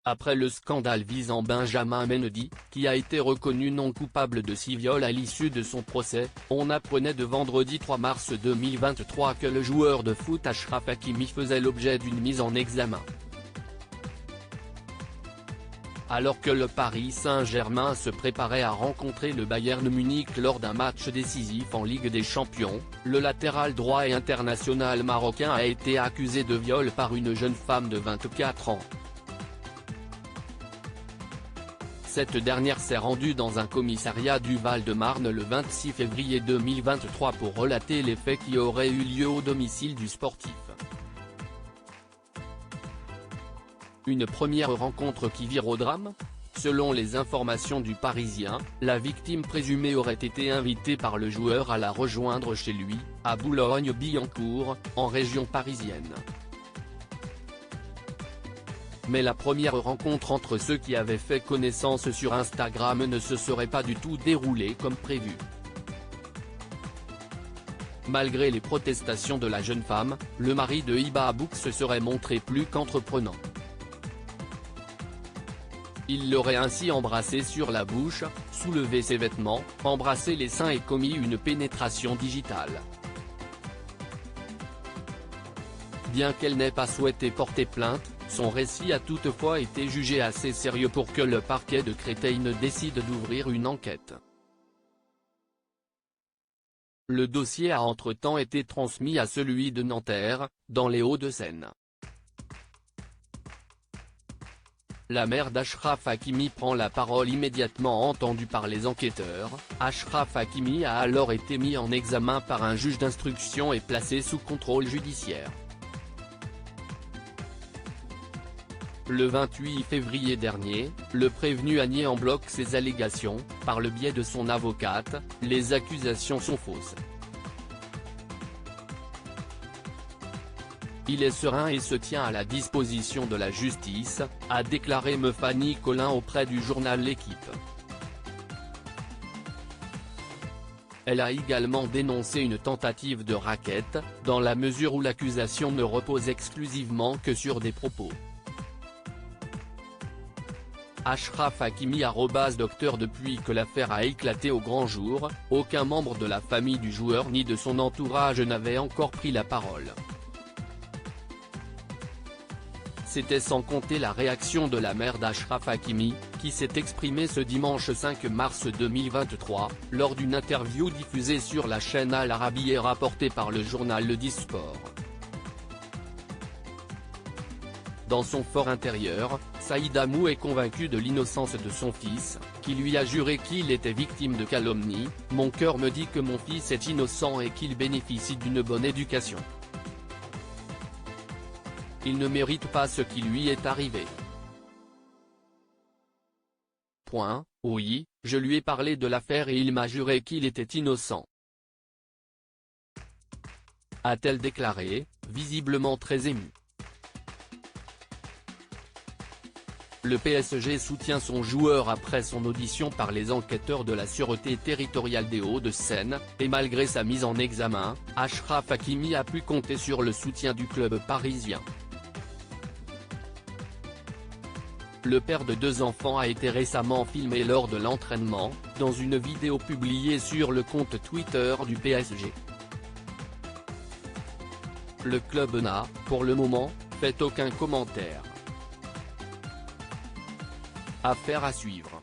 Après le scandale visant Benjamin Mendy, qui a été reconnu non coupable de 6 viols à l'issue de son procès, on apprenait de vendredi 3 mars 2023 que le joueur de foot Achraf Hakimi faisait l'objet d'une mise en examen. Alors que le Paris Saint-Germain se préparait à rencontrer le Bayern Munich lors d'un match décisif en Ligue des Champions, le latéral droit et international marocain a été accusé de viol par une jeune femme de 24 ans. Cette dernière s'est rendue dans un commissariat du Val-de-Marne le 26 février 2023 pour relater les faits qui auraient eu lieu au domicile du sportif. Une première rencontre qui vire au drame ? Selon les informations du Parisien, la victime présumée aurait été invitée par le joueur à la rejoindre chez lui, à Boulogne-Billancourt, en région parisienne. Mais la première rencontre entre ceux qui avaient fait connaissance sur Instagram ne se serait pas du tout déroulée comme prévu. Malgré les protestations de la jeune femme, le mari de Hiba Abouk se serait montré plus qu'entreprenant. Il l'aurait ainsi embrassée sur la bouche, soulevé ses vêtements, embrassé les seins et commis une pénétration digitale. Bien qu'elle n'ait pas souhaité porter plainte, son récit a toutefois été jugé assez sérieux pour que le parquet de Créteil décide d'ouvrir une enquête. Le dossier a entre-temps été transmis à celui de Nanterre, dans les Hauts-de-Seine. La mère d'Achraf Hakimi prend la parole immédiatement entendue par les enquêteurs. Achraf Hakimi a alors été mis en examen par un juge d'instruction et placé sous contrôle judiciaire. Le 28 février dernier, le prévenu a nié en bloc ces allégations. Par le biais de son avocate, les accusations sont fausses. Il est serein et se tient à la disposition de la justice, a déclaré Fanny Collin auprès du journal L'Équipe. Elle a également dénoncé une tentative de racket, dans la mesure où l'accusation ne repose exclusivement que sur des propos. Achraf Hakimi @docteur Depuis que l'affaire a éclaté au grand jour, aucun membre de la famille du joueur ni de son entourage n'avait encore pris la parole. C'était sans compter la réaction de la mère d'Achraf Hakimi, qui s'est exprimée ce dimanche 5 mars 2023, lors d'une interview diffusée sur la chaîne Al Arabi et rapportée par le journal Le Disport. Dans son fort intérieur, Saïd Hamou est convaincu de l'innocence de son fils, qui lui a juré qu'il était victime de calomnie. « Mon cœur me dit que mon fils est innocent et qu'il bénéficie d'une bonne éducation. Il ne mérite pas ce qui lui est arrivé. Oui, je lui ai parlé de l'affaire et il m'a juré qu'il était innocent », a-t-elle déclaré, visiblement très émue. Le PSG soutient son joueur après son audition par les enquêteurs de la Sûreté territoriale des Hauts-de-Seine, et malgré sa mise en examen, Achraf Hakimi a pu compter sur le soutien du club parisien. Le père de 2 enfants a été récemment filmé lors de l'entraînement, dans une vidéo publiée sur le compte Twitter du PSG. Le club n'a, pour le moment, fait aucun commentaire. Affaire à suivre.